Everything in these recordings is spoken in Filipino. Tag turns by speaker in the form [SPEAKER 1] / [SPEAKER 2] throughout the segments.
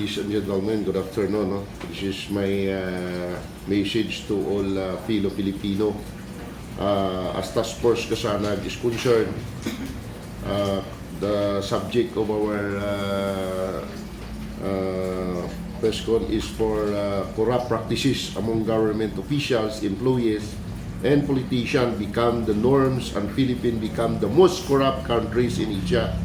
[SPEAKER 1] Ladies and gentlemen, good afternoon. No? This is my message to all fellow Filipino. As Task Force Kasanag is concerned, the subject of our press con is for corrupt practices among government officials, employees, and politicians become the norms, and Philippines become the most corrupt countries in Asia.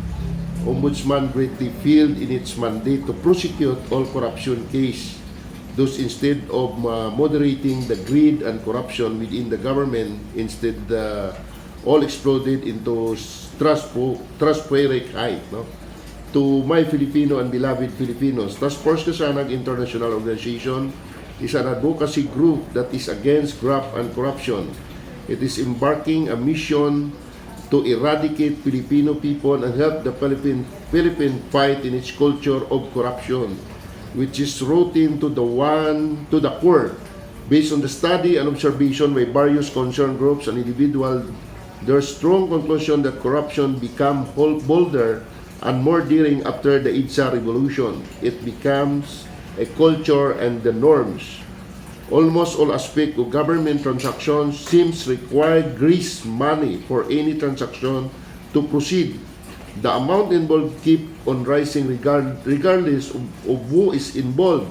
[SPEAKER 1] Ombudsman greatly failed in its mandate to prosecute all corruption cases. Thus, instead of moderating the greed and corruption within the government, instead all exploded into stratospheric height. No? To my Filipino and beloved Filipinos, Task Force Kasanag International Organization is an advocacy group that is against graft and corruption. It is embarking a mission to eradicate Filipino people and help the Philippine fight in its culture of corruption, which is rooted to the core. Based on the study and observation by various concerned groups and individuals, there's strong conclusion that corruption became bolder and more daring after the EDSA revolution. It becomes a culture and the norms. Almost all aspects of government transactions seems require grease money for any transaction to proceed. The amount involved keep on rising regardless of who is involved.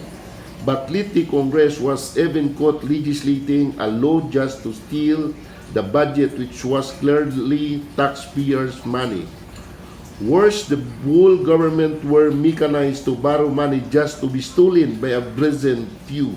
[SPEAKER 1] But lately Congress was even caught legislating a law just to steal the budget, which was clearly taxpayers' money. Worse, the whole government were mechanized to borrow money just to be stolen by a brazen few.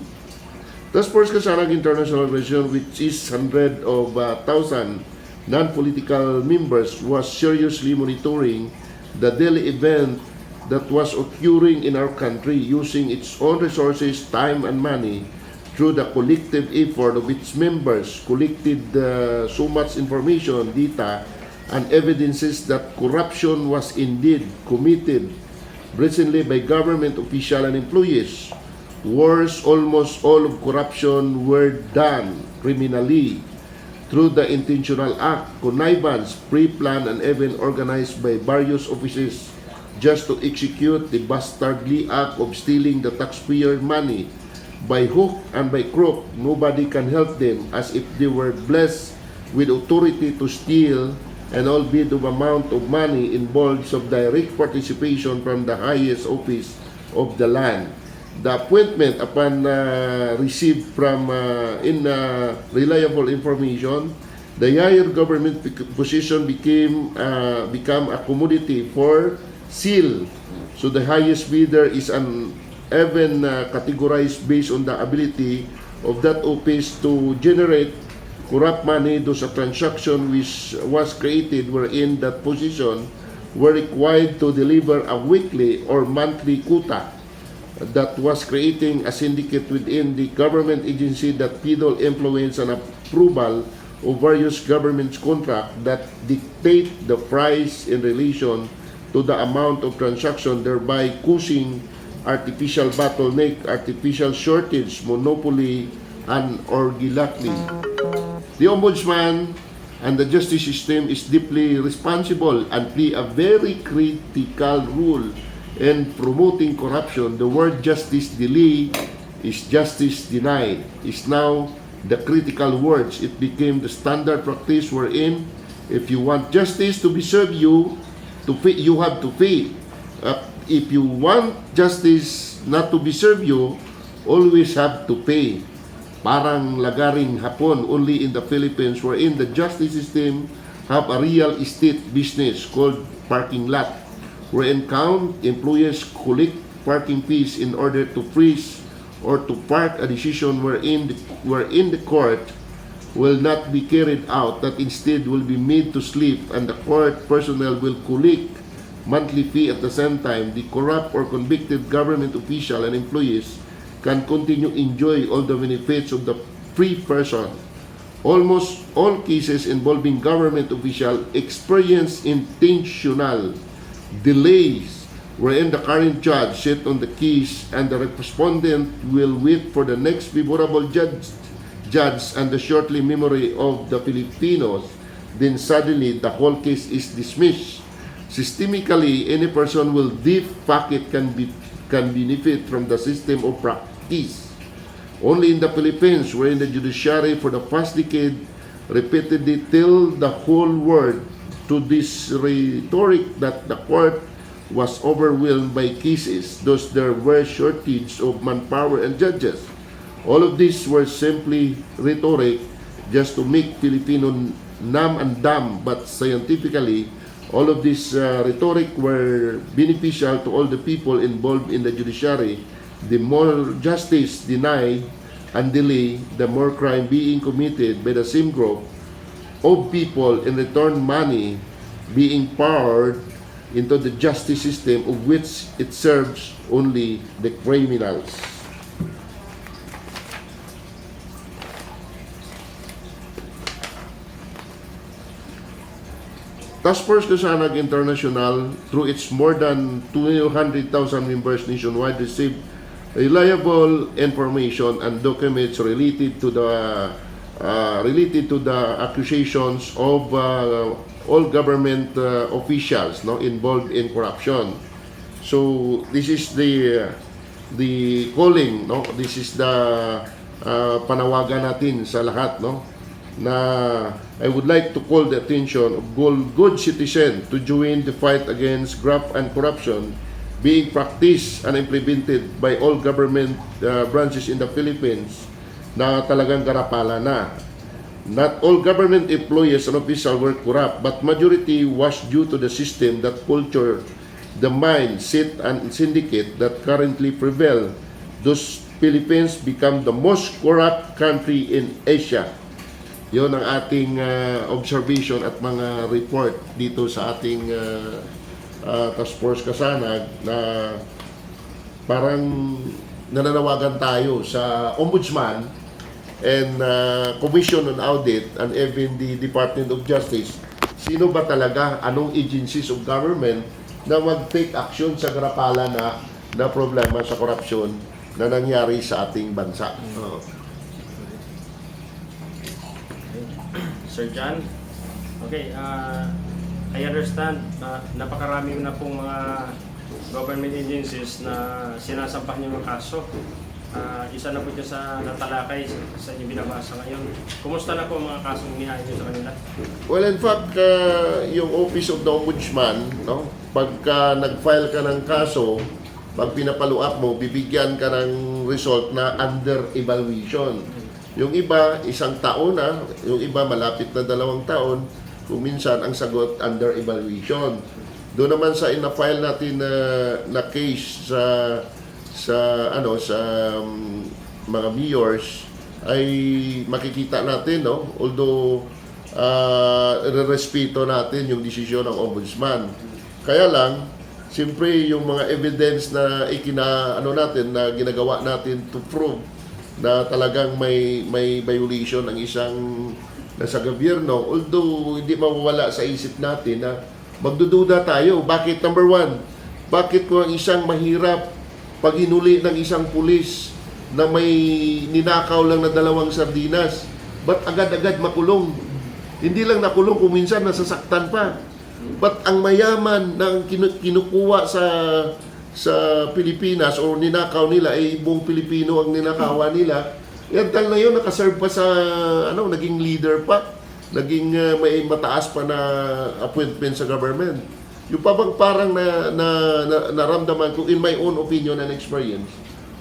[SPEAKER 1] Task Force Kasanag International Organization, which is hundreds of thousands non-political members, was seriously monitoring the daily event that was occurring in our country, using its own resources, time, and money through the collective effort of its members, collected so much information, data, and evidences that corruption was indeed committed recently by government officials and employees. Worse, almost all of corruption were done criminally through the intentional act, connivance, pre-planned, and even organized by various offices just to execute the bastardly act of stealing the taxpayer money. By hook and by crook, nobody can help them, as if they were blessed with authority to steal, and albeit of amount of money involves of direct participation from the highest office of the land. The appointment upon received from reliable information, the higher government position become a commodity for sale. So the highest bidder is even categorized based on the ability of that office to generate corrupt money. Those a transaction which was created wherein that position were required to deliver a weekly or monthly quota that was creating a syndicate within the government agency that peddle influence and approval of various government contracts that dictate the price in relation to the amount of transaction, thereby causing artificial bottleneck, artificial shortage, monopoly, and oligarchy. The Ombudsman and the justice system is deeply responsible and play a very critical role in promoting corruption. The word justice delay is justice denied is now the critical words. It became the standard practice wherein if you want justice to be served you have to pay. If you want justice not to be served you always have to pay. Parang lagaring hapon only in the Philippines, wherein the justice system have a real estate business called parking lot, wherein employers collect parking fees in order to freeze or to park a decision wherein the court will not be carried out, that instead will be made to sleep, and the court personnel will collect monthly fee. At the same time, the corrupt or convicted government official and employees can continue enjoy all the benefits of the free person. Almost all cases involving government officials experience intentional delays, wherein the current judge sit on the case and the respondent will wait for the next favorable judge and the shortly memory of the Filipinos. Then suddenly the whole case is dismissed. Systemically, any person will deep pocket can be can benefit from the system of practice. Only in the Philippines, wherein the judiciary for the past decade repeatedly tell the whole world to this rhetoric that the court was overwhelmed by cases, thus there were shortage of manpower and judges. All of these were simply rhetoric just to make Filipino numb and dumb, but scientifically, all of this rhetoric were beneficial to all the people involved in the judiciary. The more justice denied and delayed, the more crime being committed by the same group of people, in return money being poured into the justice system, of which it serves only the criminals. Task Force Kasanag International, through its more than 200,000 members nationwide, received reliable information and documents related to the accusations of all government officials, no, involved in corruption. So this is the calling, no, this is the panawagan natin sa lahat, no, na I would like to call the attention of good citizen to join the fight against graft and corruption being practiced and implemented by all government branches in the Philippines, na talagang garapala na. Not all government employees and officials were corrupt, but majority was due to the system that culture, the mindset and syndicate that currently prevail. Those Philippines become the most corrupt country in Asia. Yun ang ating observation at mga report dito sa ating Task Force Kasanag, na parang nananawagan tayo sa Ombudsman and Commission on Audit and even the Department of Justice. Sino ba talaga, anong agencies of government na mag-take action sa garapala na problema sa korupsyon na nangyari sa ating bansa?
[SPEAKER 2] Sir John, okay, I understand napakarami na pong mga government agencies na sinasampahan yung mga kaso. Isa na po dyan sa natalakay sa inyong binabasa ngayon. Kumusta na po ang mga kasong inihain nyo sa kanila?
[SPEAKER 1] Well, in fact, yung Office of the Ombudsman, no, pagka nag-file ka ng kaso, pag pinapalu up mo, bibigyan ka ng result na under evaluation. Yung iba, 1 taon na, yung iba malapit na 2 taon, kung minsan ang sagot under evaluation. Doon naman sa ina-file natin na case sa mga mayors, ay makikita natin, no, although respeto natin yung desisyon ng ombudsman. Kaya lang, siyempre yung mga evidence na na ginagawa natin to prove na talagang may violation ng isang nasa gobyerno, although hindi mawawala sa isip natin na magdududa tayo. Bakit? Number one, bakit ko ang isang mahirap pag hinuli ng isang pulis na may ninakaw lang na 2 sardinas, ba't agad-agad makulong? Hindi lang nakulong, kung minsan nasasaktan pa. Ba't ang mayaman na kinukuha sa Pilipinas o ninakaw nila ay buong Pilipino ang ninakawan nila? Yan tal na yun, nakaserve pa sa naging leader pa, naging may mataas pa na appointment sa government. Yung parang naramdaman ko, in my own opinion and experience,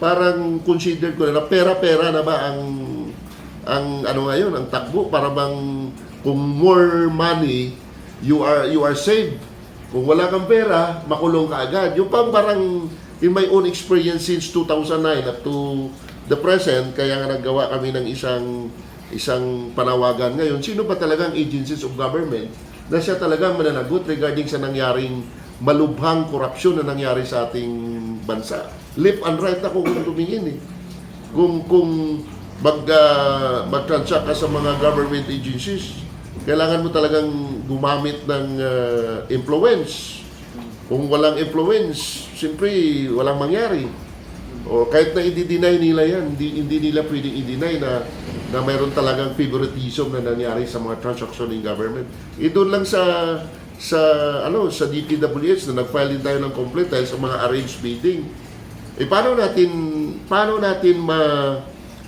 [SPEAKER 1] parang consider ko na pera-pera na ba ang ngayon, ang takbo, para bang kung more money you are saved. Kung wala kang pera, makulong ka agad. Yung parang in my own experience since 2009 up to the present, kaya nga naggawa kami ng isang panawagan ngayon. Sino ba talagang agencies of government na siya talagang mananagot regarding sa nangyaring malubhang korupsyon na nangyari sa ating bansa? Left and right na kung tumingin eh. Kung mag-transact ka sa mga government agencies, kailangan mo talagang gumamit ng influence. Kung walang influence, siyempre walang mangyari. O kahit na i-deny nila yan, hindi nila pwedeng i-deny na mayroon talagang favoritism na nangyari sa mga transaction in government. Doon lang sa DPWH na nag-file din tayo ng complaint dahil sa mga arranged bidding. paano natin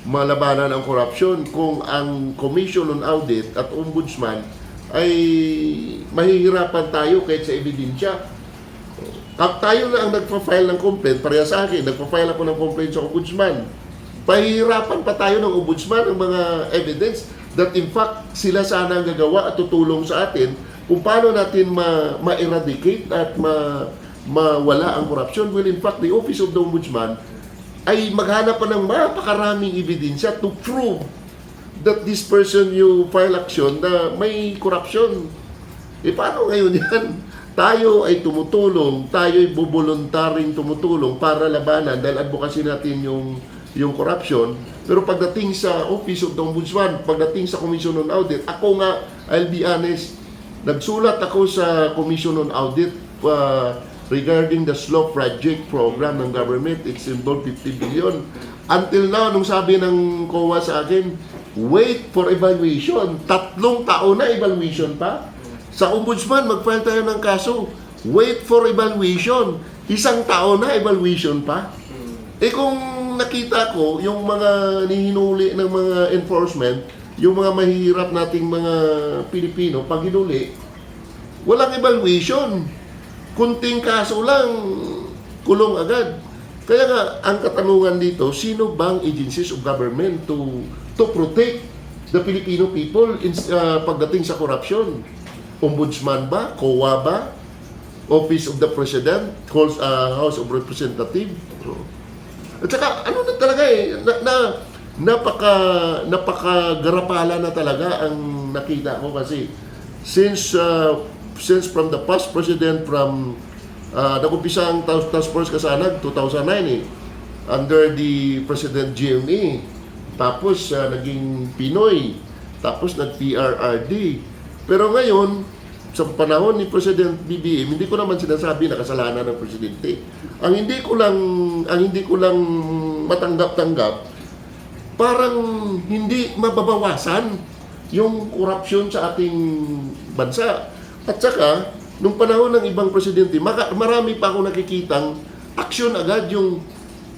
[SPEAKER 1] malabanan ang corruption kung ang Commission on Audit at Ombudsman ay mahihirapan tayo kahit sa ebidensya. Tayo na ang nagpa-file ng complaint, pareha sa akin, nagpa-file ako ng complaint sa Ombudsman. Pahihirapan pa tayo ng Ombudsman ng mga evidence that in fact sila sana ang gagawa at tutulong sa atin kung paano natin ma-eradicate at mawala ang corruption. Well, in fact, the Office of the Ombudsman ay maghanap pa ng mapakaraming ebidensya to prove that this person you file action na may corruption. Paano ngayon yan? Tayo ay tumutulong, tayo ay buboluntaring tumutulong para labanan dahil advocacy natin yung corruption. Pero pagdating sa Office of the Ombudsman, pagdating sa Commission on Audit, ako nga, I'll be honest, nagsulat ako sa Commission on Audit regarding the slow project program ng government. It's involved 50 billion. Until now, nung sabi ng COA sa akin, wait for evaluation. 3 taon na evaluation pa. Sa Ombudsman, mag-file tayo ng kaso. Wait for evaluation. 1 taon na evaluation pa. Kung nakita ko, yung mga nihinuli ng mga enforcement, yung mga mahihirap nating mga Pilipino, pag hinuli, walang evaluation. Kunting kaso lang, kulong agad. Kaya nga, ang katanungan dito, sino bang agencies of government to protect the Filipino people pagdating sa corruption? Ombudsman ba? COA ba? Office of the President? House of Representatives? At saka, ano na talaga napakagarapala na talaga ang nakita ko kasi since from the past president nag-umpisa ang task force kasanag 2009 under the President GME, tapos naging Pinoy, tapos nag-PRRD. Pero ngayon sa panahon ni President BBM, hindi ko naman sinasabi na kasalanan ng presidente. Ang hindi ko lang matanggap-tanggap, parang hindi mababawasan yung corruption sa ating bansa. At saka, nung panahon ng ibang presidente, marami pa ako nakikitang action agad, yung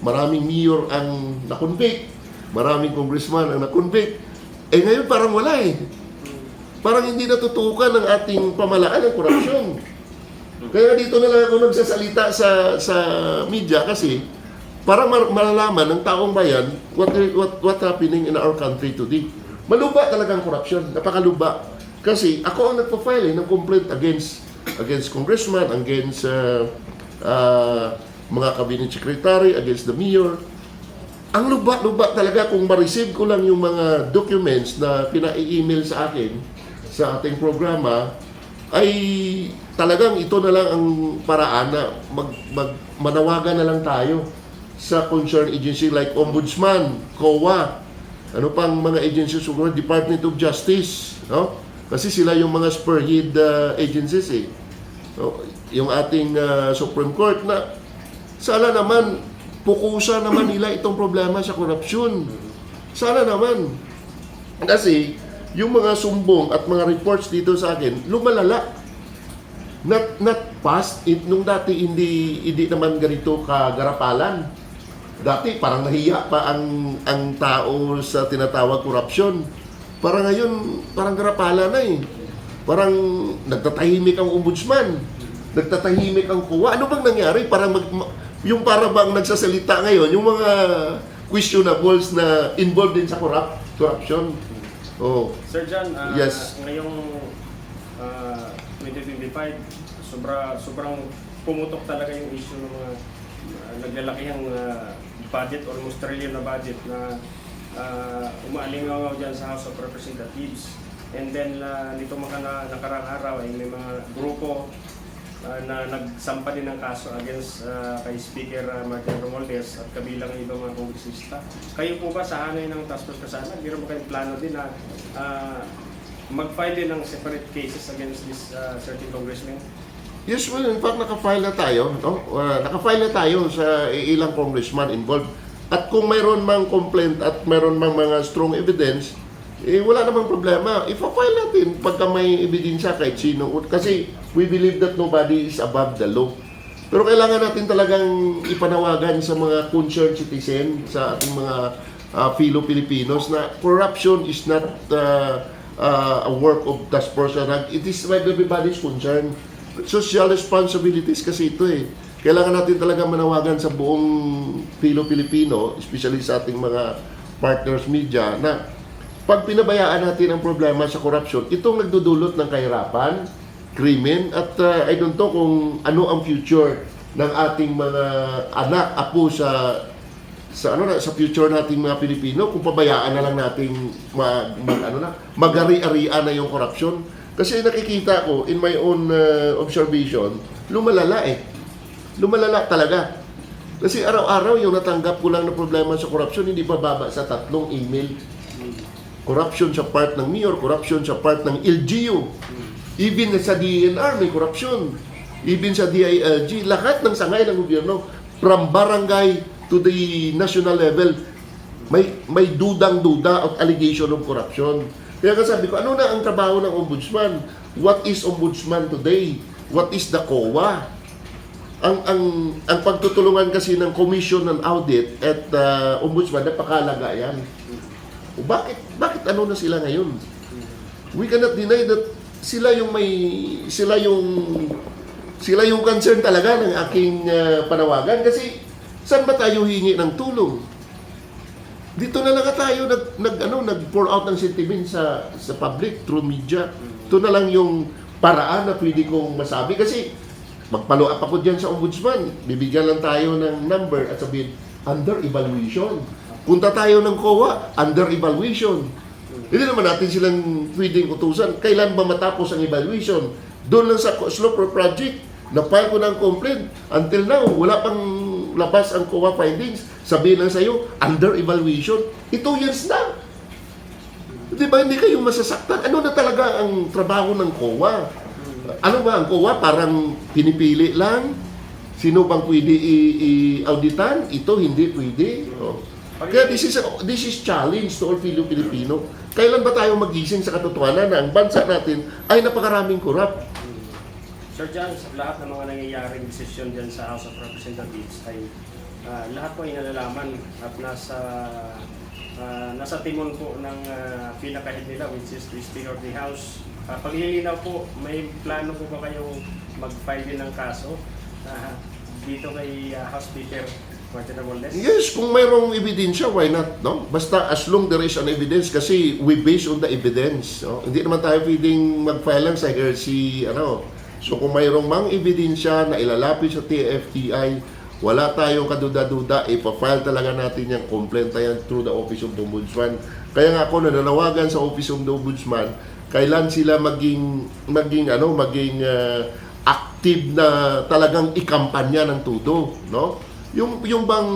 [SPEAKER 1] maraming mayor ang na-convict, maraming congressman ang na-convict. Ngayon parang wala Parang hindi natutukan ng ating pamalaan ng korupsyon. Kaya dito na lang ako nagsasalita sa media kasi para malalaman ng taong bayan what happening in our country today. Maluba talagang korupsyon, napakaluba. Kasi ako ang nagpa-file ng complaint against congressman, against mga cabinet secretary, against the mayor. Ang luba-luba talaga kung ma-receive ko lang yung mga documents na pina-email sa akin sa ating programa, ay talagang ito na lang ang paraan na manawagan na lang tayo sa concerned agency like Ombudsman, COA, ano pang mga agencies, Department of Justice, no? Kasi sila yung mga spearhead agencies no? Yung ating Supreme Court na sana naman pukusan naman nila itong problema sa korupsyon. Sana naman. Kasi yung mga sumbong at mga reports dito sa akin, lumalala. Not past, nung dati hindi naman ganito kagarapalan. Dati parang nahiya pa ang tao sa tinatawag korupsyon. Parang ngayon, parang garapala na Parang nagtatahimik ang ombudsman, nagtatahimik ang COA. Ano bang nangyari? Parang yung para bang nagsasalita ngayon, yung mga questionables na involved din sa corruption. Oh.
[SPEAKER 2] Sir John,
[SPEAKER 1] Yes.
[SPEAKER 2] ngayong 2025, sobrang pumutok talaga yung issue ng mga naglalakihang budget, almost trillion na budget na umaalingaw dyan sa House of Representatives. And then nito mga nakarang araw ay may mga grupo na nagsampa din ng kaso against kay Speaker Martin Romualdez at kabilang ibang mga kongresista. Kayo po ba sa hanay ng task force kasana, meron ba kayong plano din na mag-file din ng separate cases against this certain congressman?
[SPEAKER 1] Yes, well, in fact, naka-file na tayo. No? Naka-file na tayo sa ilang congressman involved. At kung mayroon mang complaint at mayroon mang mga strong evidence, wala namang problema. Ipa-file natin pagka may ebidensya kahit sino. Kasi we believe that nobody is above the law. Pero kailangan natin talagang ipanawagan sa mga concerned citizen, sa ating mga Filo-Pilipinos na corruption is not a work of that person. It is by everybody's concern. Social responsibilities kasi ito eh. Kailangan natin talaga manawagan sa buong Filo-Pilipino, especially sa ating mga partners media, na pag pinabayaan natin ang problema sa corruption, itong nagdudulot ng kahirapan, krimen, at I don't know kung ano ang future ng ating mga anak, apo sa future nating mga Pilipino kung pabayaan na lang nating magari-arian na yung corruption. Kasi nakikita ko in my own observation, lumalala eh. Lumalala talaga. Kasi araw-araw yung natanggap ko lang na problema sa corruption, hindi bababa sa 3 email. Corruption sa part ng mayor, corruption sa part ng LGU. Even sa DNR may corruption. Even sa DILG, lahat ng sangay ng gobyerno, from barangay to the national level, may dudang-duda at allegation of corruption. Kaya sabi ko, ano na ang trabaho ng ombudsman? What is ombudsman today? What is the COA? Ang pagtutulungan kasi ng Commission on Audit at ombudsman, napakalaga yan. O bakit ano na sila ngayon? We cannot deny that sila yung concern talaga ng aking panawagan, kasi saan ba tayo hingi ng tulong? Dito na lang tayo nag-pour out ng sentiment sa public through media. Ito na lang yung paraan na pwede kong masabi, kasi magpalo up ako dyan sa ombudsman, bibigyan lang tayo ng number at sabihin, under evaluation. Punta tayo ng COA, under evaluation. Hindi naman natin silang pwedeng utusan. Kailan ba matapos ang evaluation? Doon lang sa slow project, na-file ko ng complaint. Until now, wala pang labas ang COA findings. Sabihin lang sa'yo, under evaluation. 2 years na. Di ba, hindi kayo masasaktan? Ano na talaga ang trabaho ng COA? Ano ba ang COA? Parang pinipili lang? Sino bang pwede i-auditan? Ito hindi pwede. Oh. Kaya this is challenge to all Filipino. Kailan ba tayo magising sa katotohanan na ang bansa natin ay napakaraming korap?
[SPEAKER 2] Sir John, sa lahat ng mga nangyayaring desisyon dyan sa House of Representatives ay lahat po ay nalalaman at nasa timon po ng pinakahid nila, which is the Speaker of the House. Paglilinaw po, may plano po ba kayong mag-file din ng kaso dito kay House Speaker Martin Romualdez?
[SPEAKER 1] Yes, kung mayroong ebidensya, why not? No? Basta as long there is an evidence, kasi we base on the evidence. No? Hindi naman tayo pwedeng mag-file lang sa hearsay, So kung mayroong mang ebidensya na ilalapit sa TFTI, wala tayong kaduda-duda, ipa-file talaga natin yung complaint na yan through the Office of the Ombudsman. Kaya nga ako nananawagan sa Office of the Ombudsman, kailan sila maging active na talagang ikampanya ng tudo, no? Yung bang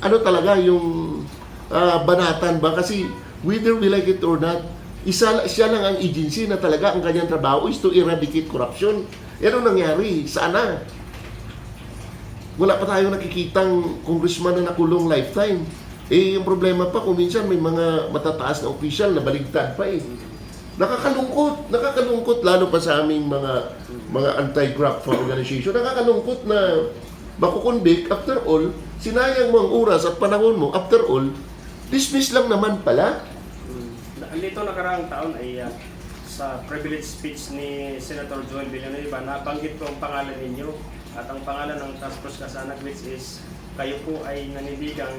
[SPEAKER 1] talaga yung banatan ba, kasi whether we like it or not, siya lang ang agency na talaga ang kanyang trabaho is to eradicate corruption. Yan ang nangyari. Sana wala pa tayong nakikitang congressman na nakulong lifetime. Yung problema pa kung minsan may mga matataas na official na baligtad pa eh. Nakakalungkot lalo pa sa aming mga anti-graft organization. Nakakalungkot na makukonvict, after all, sinayang mo ang oras at panahon mo, after all, dismiss lang naman pala.
[SPEAKER 2] Nito nakaraang taon ay sa privilege speech ni Senator Joel Villanueva, nabanggit ko ang pangalan ninyo at ang pangalan ng Task Force Kasanag, which is kayo po ay nanindigang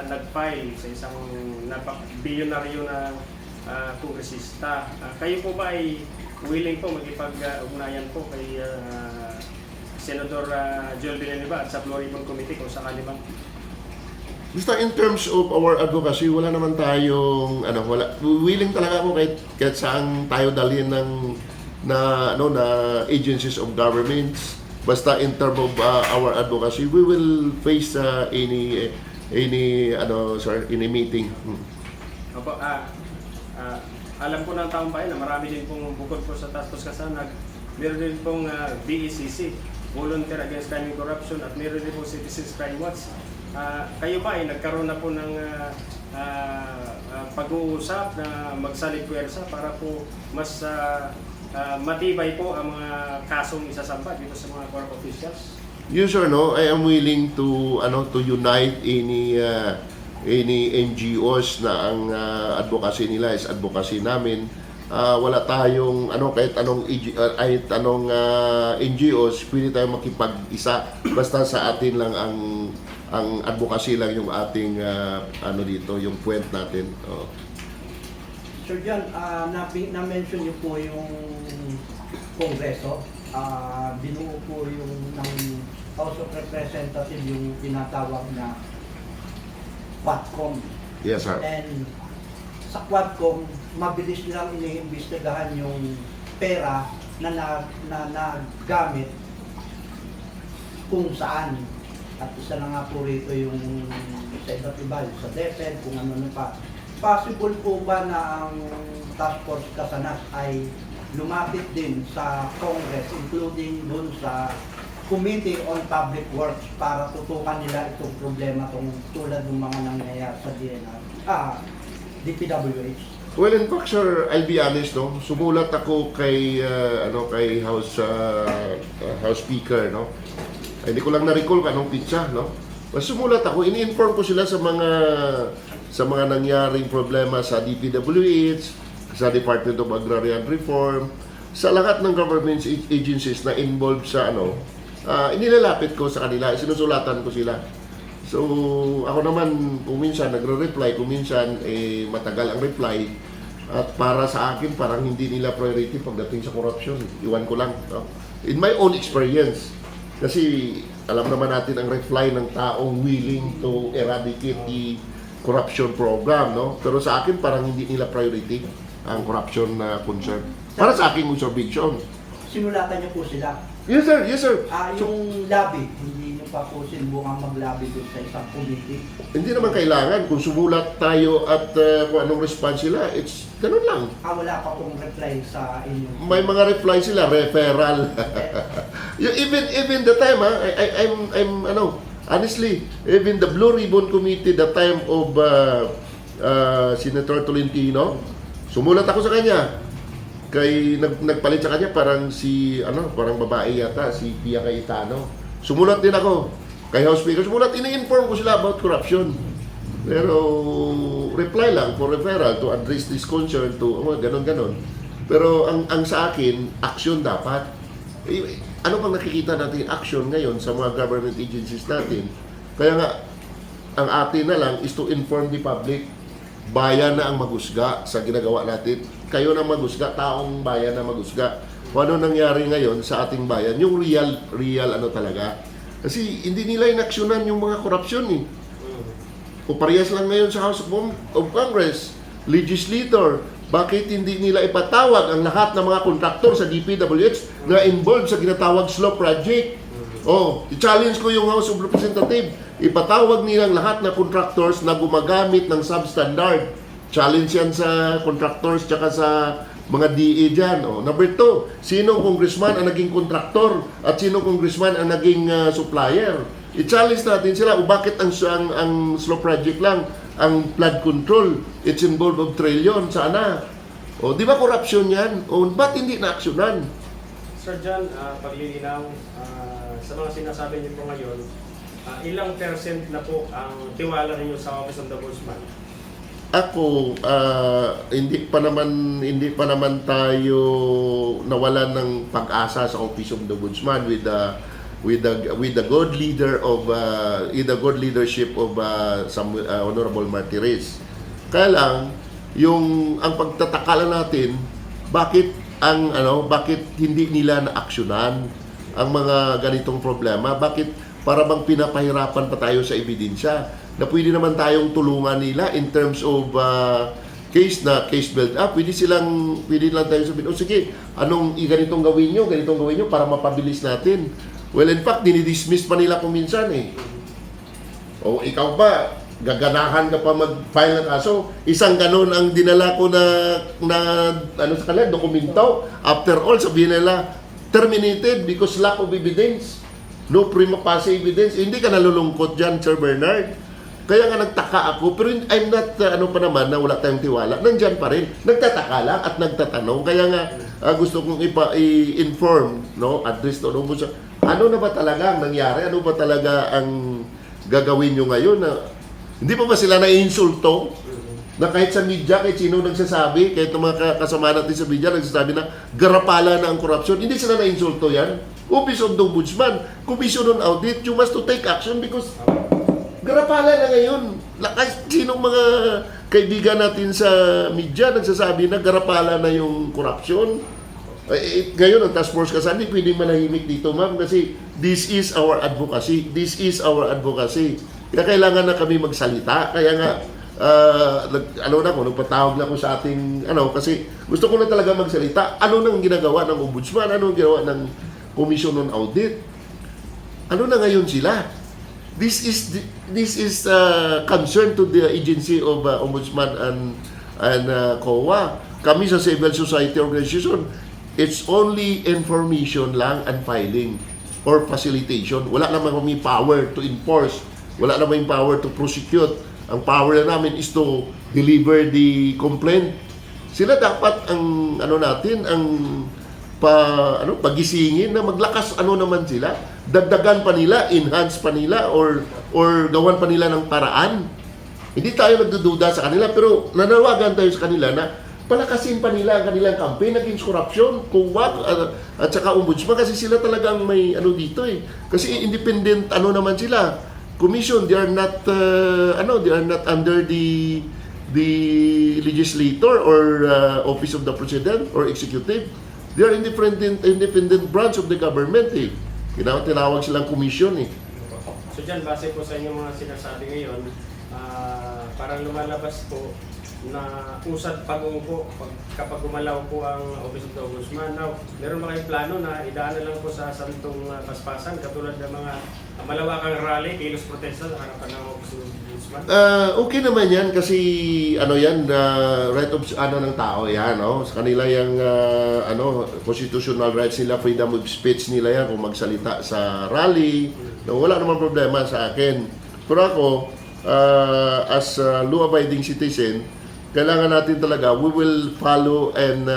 [SPEAKER 2] nag-file sa isang billionaryo na kongresista. Kayo po ba ay willing po magipag-ugnayan po kay Senator Joel Villanueva at sa Blue Ribbon Committee kung sakali bang?
[SPEAKER 1] Basta in terms of our advocacy, wala naman tayong willing talaga ako kahit saan tayo dalhin na agencies of governments. Basta in terms of our advocacy, we will face any meeting.
[SPEAKER 2] Opo, alam po ng taong bayan na marami din pong bukod po sa Task Force Kasanag, meron din pong VECC, Volunteer Against Crime and Corruption, at meron din po Citizens Crime Watch. Kayo ba ay nagkaroon na po ng pag-uusap na magsalig-pwersa para po mas matibay po ang mga kasong isasamba dito sa mga corporate officials?
[SPEAKER 1] Yes or no, I am willing to unite any NGOs na ang advocacy nila is advocacy namin. Wala tayong kahit anong NGOs, pwede tayong makipag-isa basta sa atin lang ang advocacy lang yung ating dito, yung point natin. Oh.
[SPEAKER 3] Sir John, na-mention niyo po yung Kongreso. Binuo po yung ng House of Representatives yung tinatawag na Quadcom.
[SPEAKER 1] Yes, sir.
[SPEAKER 3] And sa Quadcom, mabilis nilang iniimbestigahan yung pera na nagamit kung saan. At isa na nga po rito yung sa iba't iba, sa DepEd, kung ano pa. Possible po ba na ang Task Force Kasanas ay lumapit din sa Congress, including dun sa Committee on Public Works para tutukan nila itong problema tulad ng mga nangyayari sa DPWH?
[SPEAKER 1] Well, in fact, sir, I'll be honest, no? Sumulat ako kay kay House Speaker, no? Hindi ko lang na-recall anong pizza, no? Mas sumulat ako, ini-inform ko sila sa mga nangyaring problema sa DPWH, sa Department of Agrarian Reform, sa lahat ng government agencies na involved sa inilalapit ko sa kanila, sinusulatan ko sila. So, ako naman, kung minsan nagre-reply, kung minsan matagal ang reply, at para sa akin, parang hindi nila priority pagdating sa corruption. Iwan ko lang. No? In my own experience, kasi alam naman natin ang reply ng taong willing to eradicate the corruption program, no? Pero sa akin, parang hindi nila priority ang corruption concern. Para sa aking observation.
[SPEAKER 3] Sinulatan niyo po sila.
[SPEAKER 1] Yes, sir. Yes, sir.
[SPEAKER 3] Yung lobby, hindi niyo pa po sinubukang mag-lobby doon sa isang committee?
[SPEAKER 1] Hindi naman kailangan. Kung sumulat tayo at kung anong response sila, it's ganun lang.
[SPEAKER 3] Wala pa pong reply sa inyo?
[SPEAKER 1] May mga reply sila, referral. even the time, honestly, even the Blue Ribbon Committee, the time of Senator Tolentino, sumulat ako sa kanya. Nagpalit sa kanya parang parang babae yata, si Pia Cayetano. Sumulat din ako kay House Speaker. Sumulat, ini-inform ko sila about corruption. Pero reply lang for referral to address this concern to ganon. Pero ang sa akin, action dapat. Ano bang nakikita natin action ngayon sa mga government agencies natin? Kaya nga, ang atin na lang is to inform the public. Bayan na ang maghusga sa ginagawa natin. Kayo na maghusga, taong bayan na maghusga. Kung ano nangyari ngayon sa ating bayan, yung real talaga. Kasi hindi nila inaksyonan yung mga korupsyon eh. O parehas lang ngayon sa House of Congress, legislator, bakit hindi nila ipatawag ang lahat ng mga kontraktor sa DPWH na involved sa ginatawag slow project? I-challenge ko yung House of Representatives. Ipatawag nilang lahat na contractors na gumagamit ng substandard. Challenge yan sa contractors tsaka sa mga DE dyan. Number 2, sinong congressman ang naging contractor at sinong congressman ang naging supplier? I-challenge natin sila. Bakit ang slow project lang, ang flood control, it's involved of trillion, sana? Di ba corruption yan? Ba't hindi na-aksyonan?
[SPEAKER 2] Sir John, paglilinaw, sa mga sinasabi niyo po ngayon, ilang percent na po ang tiwala ninyo sa Office of the Ombudsman?
[SPEAKER 1] Ako, hindi pa naman tayo nawalan ng pag-asa sa Office of the Ombudsman with the good leadership of Honorable Martires. Kaya lang ang pagtataka natin, bakit hindi nila na-aksyonan ang mga ganitong problema? Bakit para bang pinapahirapan pa tayo sa ebidensya na pwede naman tayong tulungan nila in terms of case build up? Pwede lang tayo sabihin, sige, ganitong gawin nyo para mapabilis natin. Well, in fact, dinidismiss pa nila kung minsan eh. Ikaw ba, gaganahan ka pa mag-file ng kaso? Isang ganon ang dinala ko na sa kanila, dokumento. After all, sabihin nila, terminated because lack of evidence. No prima facie evidence. Hindi ka nalulungkot dyan, Sir Bernard. Kaya nga nagtaka ako, pero I'm not, na wala tayong tiwala. Nandyan pa rin. Nagtataka lang at nagtatanong. Kaya nga, gusto kong i-inform, address to Ombudsman. ano na ba talaga ang nangyari? Ano ba talaga ang gagawin nyo ngayon? Hindi pa ba sila naiinsulto? Na kahit sa media, kahit sino nagsasabi, kahit ng mga kasama natin sa media, nagsasabi na garapala na ang korupsyon. Hindi sila naiinsulto yan. Office of the Ombudsman, Commission on Audit, you must to take action because garapala na ngayon. Kahit sinong mga kaibigan natin sa media nagsasabi na garapala na yung korupsyon. Ngayon, ang task force kasi hindi pwedeng manahimik dito, ma'am, kasi this is our advocacy. This is our advocacy. Kaya kailangan na kami magsalita. Kaya nga, nagpatawag na ako sa ating, kasi gusto ko na talaga magsalita. Ano nang ginagawa ng Ombudsman? Ano ang ginawa ng Commission on Audit? Ano na ngayon sila? This is concern to the agency of Ombudsman and COA. Kami sa civil society organization, it's only information lang and filing or facilitation. Wala namang kami power to enforce. Wala namang power to prosecute. Ang power na namin is to deliver the complaint. Sila dapat ang pagisingin na maglakas naman sila. Dagdagan pa nila, enhance pa nila or gawan pa nila ng paraan. Hindi tayo nagdududa sa kanila pero nanawagan tayo sa kanila na palakasin pa nila ang kanilang campaign against corruption, COA at saka Ombudsman kasi sila talagang may dito eh. Kasi independent naman sila. Commission, they are not under the legislator or office of the president or executive. They are independent branch of the government eh. Tinawag silang commission eh.
[SPEAKER 2] So dyan, base po sa inyong mga sinasabi ngayon, parang lumalabas po na usad pag-uupo kapag gumalaw po ang Office of the Ombudsman. Now, meron ba kayong plano na idaan na lang po sa santong paspasan katulad ng mga malawakang rally, kilos protesta sa harapan ng Office of the Ombudsman?
[SPEAKER 1] Okay naman yan kasi right of ng tao yan, sa kanila yung constitutional rights nila, freedom of speech nila yan kung magsalita sa rally. Wala namang problema sa akin. Pero ako, as a law-abiding citizen, kailangan natin talaga, we will follow and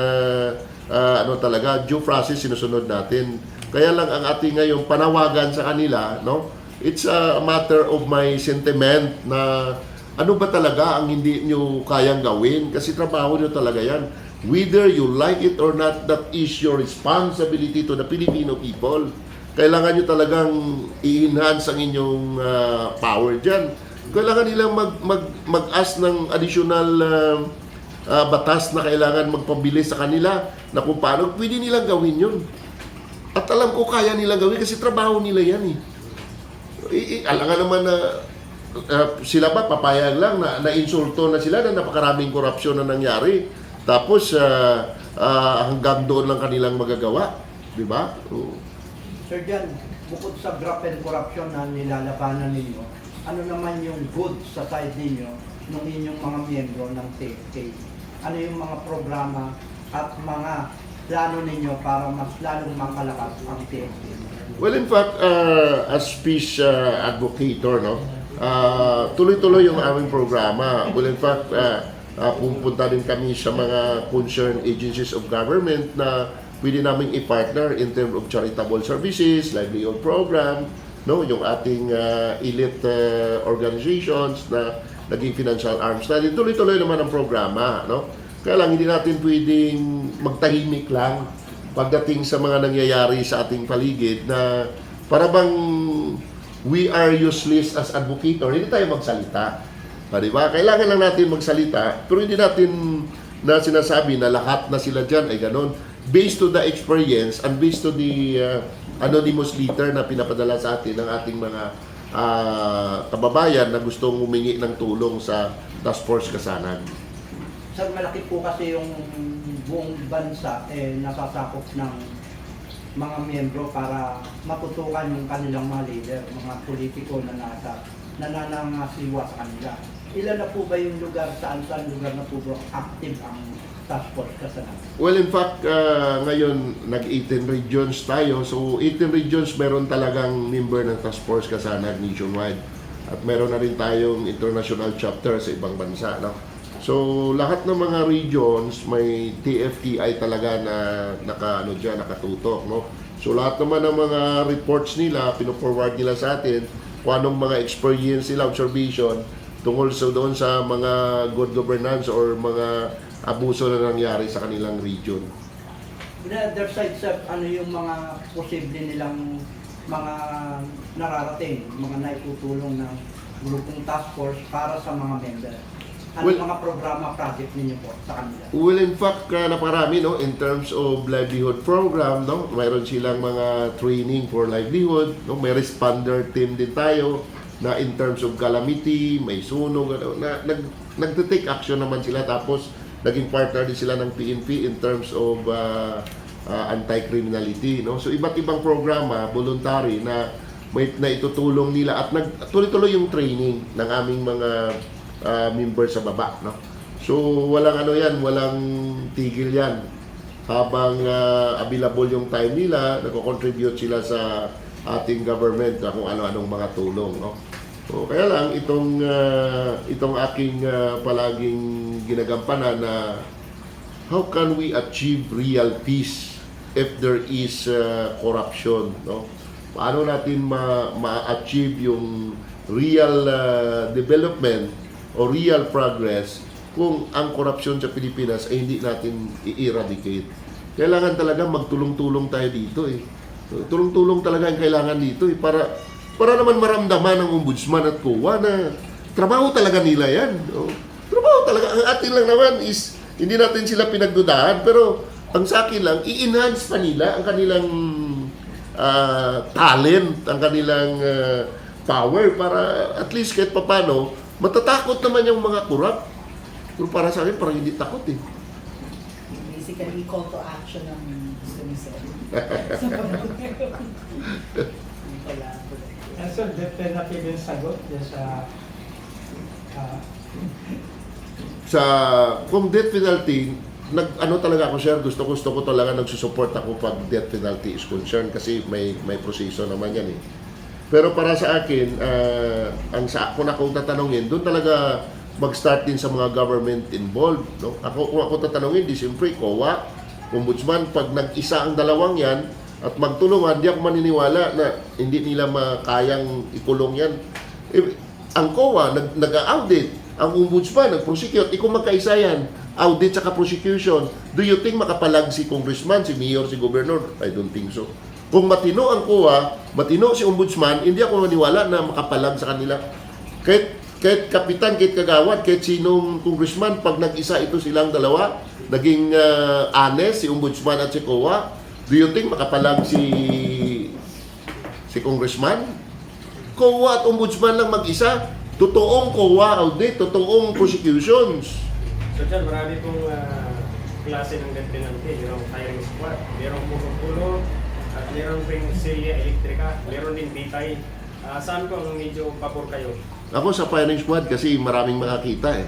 [SPEAKER 1] due process sinusunod natin. Kaya lang ang ating ngayong panawagan sa kanila, it's a matter of my sentiment na ano ba talaga ang hindi nyo kayang gawin kasi trabaho nyo talaga yan. Whether you like it or not, that is your responsibility to the Filipino people. Kailangan nyo talagang i-enhance ang inyong power dyan. Kailangan nilang mag-ask ng additional batas na kailangan magpabilis sa kanila na kung paano pwede nilang gawin yun. At alam ko kaya nilang gawin kasi trabaho nila yan eh. Alam nga naman na sila ba papayag lang na insulto na sila na napakaraming korupsyon na nangyari. Tapos hanggang doon lang kanilang magagawa. Di ba?
[SPEAKER 3] Sir Jan, bukod sa graft and corruption na nilalabanan ninyo, ano naman yung good sa side ninyo ng inyong mga miyembro ng TFK? Ano yung mga programa at mga plano ninyo para mas lalong makalakas ang TFK?
[SPEAKER 1] Well, in fact, as peace advocator, tuloy-tuloy yung aming programa. Well, in fact, pupunta din kami sa mga concerned agencies of government na pwede namin i-partner in terms of charitable services, livelihood program, yung ating elite organizations na naging financial arms natin. Tuloy-tuloy naman ang programa, Kaya lang hindi natin pwedeng magtahimik lang pagdating sa mga nangyayari sa ating paligid na para bang we are useless as advocator, hindi tayo magsalita. Diba? Kailangan lang natin magsalita, pero hindi natin na sinasabi na lahat na sila dyan ay ganon. Based to the experience and based to the anonymous letter na pinapadala sa atin ng ating mga kababayan na gustong humingi ng tulong sa Task Force Kasanan.
[SPEAKER 3] Sir, malaki po kasi yung buong bansa nasasakop ng mga miyembro para matutukan yung kanilang mga leader, mga politiko na nanangasiwa sa kanila. Ilan na po ba yung lugar, saan lugar na po ba active ang Task Force Kasanan?
[SPEAKER 1] Well, in fact, ngayon nag-18 regions tayo. So 18 regions meron talagang member ng Task Force Kasanan nationwide. At meron na rin tayong international chapter sa ibang bansa. So lahat ng mga regions may TFTI talaga na nakatutok. So lahat naman ng mga reports nila, pino-forward nila sa atin kung anong mga experience nila, observation, tungkol sa doon sa mga good governance or mga abuso na nangyari sa kanilang region.
[SPEAKER 3] On the other side, sir, ano yung mga posible nilang mga nararating, mga naitutulong ng grupong task force para sa mga member? Ano
[SPEAKER 1] Well,
[SPEAKER 3] mga programa, project ninyo po sa kanila?
[SPEAKER 1] Well, in fact, naparami, no, in terms of livelihood program, no, mayroon silang mga training for livelihood, no, may responder team din tayo na in terms of calamity, may sunog, ano, nagte-take action naman sila, tapos naging partner din sila ng PNP in terms of anti-criminality, no. So iba't ibang programa, voluntary na may na itutulong nila at tuloy-tuloy yung training ng aming mga members sa baba, no. So walang ano yan, walang tigil yan. Habang available yung time nila, nagko-contribute sila sa ating government na kung ano-anong mga tulong, no. So kaya lang itong aking palaging ginagampanan na how can we achieve real peace if there is corruption, no? Paano natin ma-achieve yung real development o real progress kung ang korupsyon sa Pilipinas ay hindi natin i-eradicate. Kailangan talaga magtulong-tulong tayo dito eh. Tulong-tulong talaga ang kailangan dito eh para naman maramdaman ng ombudsman at COA na trabaho talaga nila yan. No? Trabaho talaga. Ang atin lang naman is hindi natin sila pinagdudahan, pero ang sa akin lang, i-enhance pa nila ang kanilang talent, ang kanilang power para at least kahit papano matatakot naman yung mga korap. Pero para sa akin, parang hindi takot eh.
[SPEAKER 4] Basically, call to action ng gusto ni Sir.
[SPEAKER 5] So, death penalty din sagot dyan sa
[SPEAKER 1] Kung death penalty, ano talaga ako, sir, gusto ko talaga nagsusupport ako pag death penalty is concerned kasi may proseso naman yan eh. Pero para sa akin, kung akong tatanungin, doon talaga mag-start din sa mga government involved, no? Kung ako tatanungin, di siyempre, COA, ombudsman, pag nag-isa ang dalawang yan at magtulungan, di ako maniniwala na hindi nila makayang ikulong yan. Ang COA, nag-audit, ang ombudsman, nag-prosecute, kung magkaisa yan, audit saka prosecution, do you think makapalag si congressman, si mayor, si governor? I don't think so. Kung matino ang COA, matino si ombudsman, hindi ako maniwala na makapalag sa kanila. Kahit kapitan, kahit kagawad, kahit sinong congressman, pag nag-isa ito silang dalawa, naging honest si ombudsman at si COA, do you think makapalag si congressman? COA at ombudsman lang mag-isa, totoong COA audit, totoong prosecutions.
[SPEAKER 2] So dyan, marami pong klase ng death penalty. Merong firing squad, merong puso-pulo, at meron ring silya elektrika, meron din bitay. Saan ko ang medyo pabor kayo?
[SPEAKER 1] Ako sa firing squad kasi maraming makakita eh.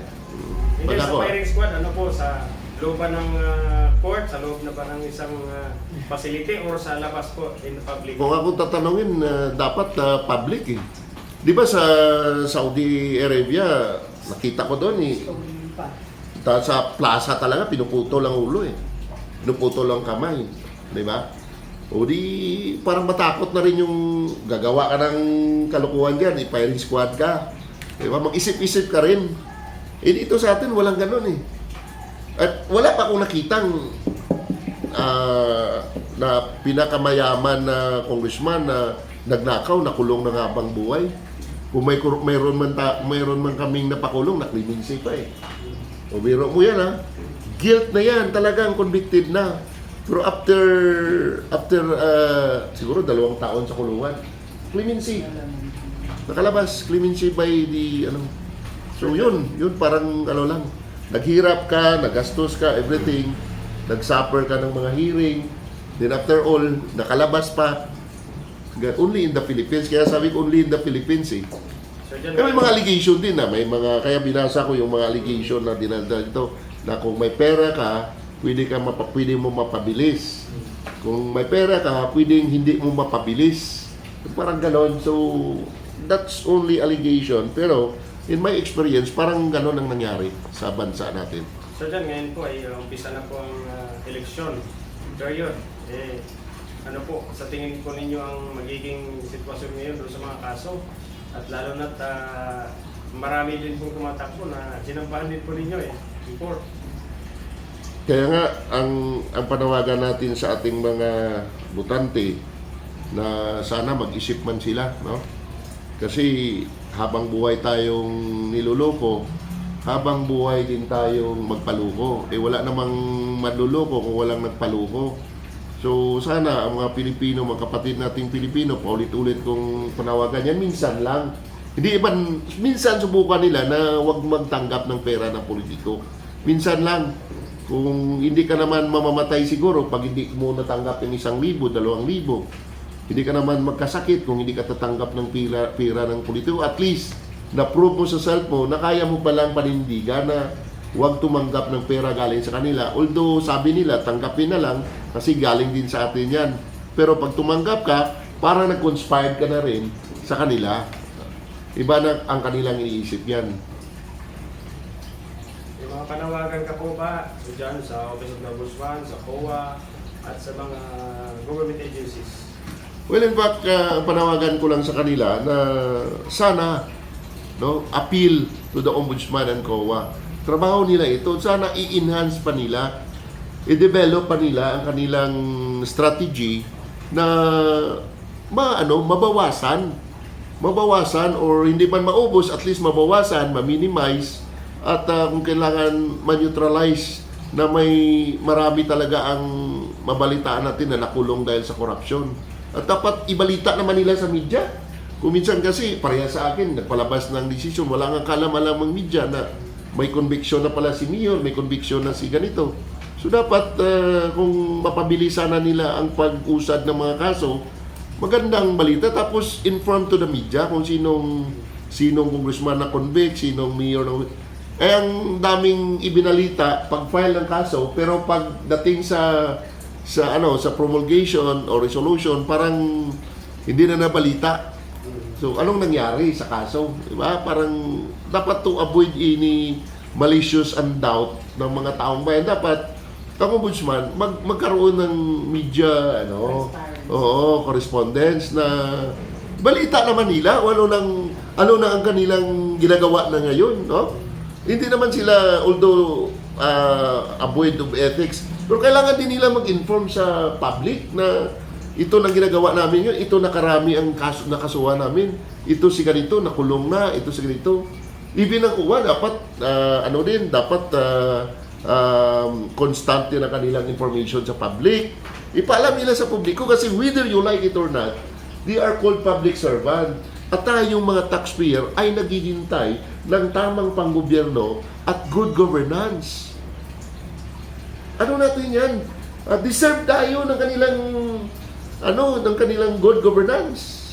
[SPEAKER 2] Hindi
[SPEAKER 1] Pag
[SPEAKER 2] sa
[SPEAKER 1] ako,
[SPEAKER 2] firing squad, ano po, sa loob ba ng court, sa loob na ba ng isang facility, or sa labas po, in the public?
[SPEAKER 1] kung ako tatanungin, dapat public eh. Di ba sa Saudi Arabia, nakita ko doon eh, sa plaza talaga, pinuputol ang ulo eh. Pinuputol ang kamay. Di ba? O di, parang matakot na rin yung gagawa ka ng kalukuhan dyan, firing squad ka. Di ba? Mag-isip-isip ka rin. Eh dito sa atin, walang ganun eh. At wala pa akong nakitang na pinakamayaman na congressman na nagnakaw, nakulong ng habang buhay. Kung mayroon man kaming napakulong, nakliminsi pa eh. O biro mo yan ha. Guilt na yan, talagang convicted na. Pero after siguro 2 taon sa kulungan, clemency. Nakalabas, clemency by the So yun parang lang. Naghirap ka, nagastos ka, everything. Nagsuffer ka ng mga hearing. Then after all, nakalabas pa. Only in the Philippines. Kaya sabi ko only in the Philippines eh.
[SPEAKER 2] So dyan,
[SPEAKER 1] May mga allegation din na kaya binasa ko yung mga allegation na dinaldal ito na kung may pera ka, pwede mo mapabilis. Kung may pera ka, pwedeng hindi mo mapabilis. Parang ganon. So, that's only allegation. Pero, in my experience, parang ganon ang nangyari sa bansa natin.
[SPEAKER 2] So dyan, ngayon po ay umpisa na po ang election period. ano po, sa tingin po ninyo ang magiging sitwasyon ngayon doon sa mga kaso? At lalo na't marami din pong tumatakbo na sinampahan din po ninyo before.
[SPEAKER 1] Kaya nga, ang panawagan natin sa ating mga butante na sana mag-isip man sila, no? Kasi habang buhay tayong niluloko, habang buhay din tayong magpaluko. Wala namang manluloko kung walang nagpaluko. So sana ang mga Pilipino, mga kapatid nating Pilipino, paulit-ulit kong panawagan yan, minsan lang. Hindi man, minsan subukan nila na huwag magtanggap ng pera ng politiko. Minsan lang. Kung hindi ka naman mamamatay siguro pag hindi mo natanggap yung 1,000, 2,000. Hindi ka naman magkasakit kung hindi ka tatanggap ng pera ng politiko. At least, na-prove mo sa self mo na kaya mo palang panindigan na huwag tumanggap ng pera galing sa kanila. Although sabi nila, tanggapin na lang kasi galing din sa atin yan. Pero pag tumanggap ka, parang nag-conspired ka na rin sa kanila. Iba na ang kanilang iniisip yan.
[SPEAKER 2] Yung mga panawagan ka po ba dyan sa Office of the Ombudsman, sa COA, at sa mga government agencies?
[SPEAKER 1] Well, in fact, panawagan ko lang sa kanila na sana, no, appeal to the Ombudsman and COA. Trabaho nila ito, sana i-enhance pa nila, i-develop pa nila ang kanilang strategy na mabawasan or hindi man maubos, at least mabawasan, ma-minimize, at kung kailangan ma-neutralize na may marami talaga ang mabalitaan natin na nakulong dahil sa korupsyon. At dapat ibalita naman nila sa media. Kung minsan kasi, pareha sa akin, nagpalabas ng desisyon, wala nga kalam-alamang media na may conviction na pala si Mayor, may conviction na si ganito. So dapat kung mapabilisan na nila ang pag-usad ng mga kaso, magandang balita, tapos inform to the media kung sinong congressman na convict, sinong mayor na... ang daming ibinalita pag-file ng kaso, pero pagdating sa promulgation o resolution, parang hindi na nabalita. So, anong nangyari sa kaso? Diba? Parang dapat to avoid any malicious and doubt ng mga taong bayan. Dapat, ang ombudsman, magkaroon ng media, correspondence na balita naman nila o ano na ang kanilang ginagawa na ngayon, no? Hindi naman sila, although avoid of ethics, pero kailangan din nila mag-inform sa public na ito na ginagawa namin yun, ito nakarami ang nakasuhan namin, ito si ganito, nakulong na, ito si ganito. Even ang uwa, dapat, dapat constant din ang kanilang information sa public. Ipaalam nila sa publiko kasi whether you like it or not, they are called public servant. At tayong mga taxpayer ay naghihintay ng tamang panggobyerno at good governance. Ano natin yan? Deserve tayo ng kanilang good governance.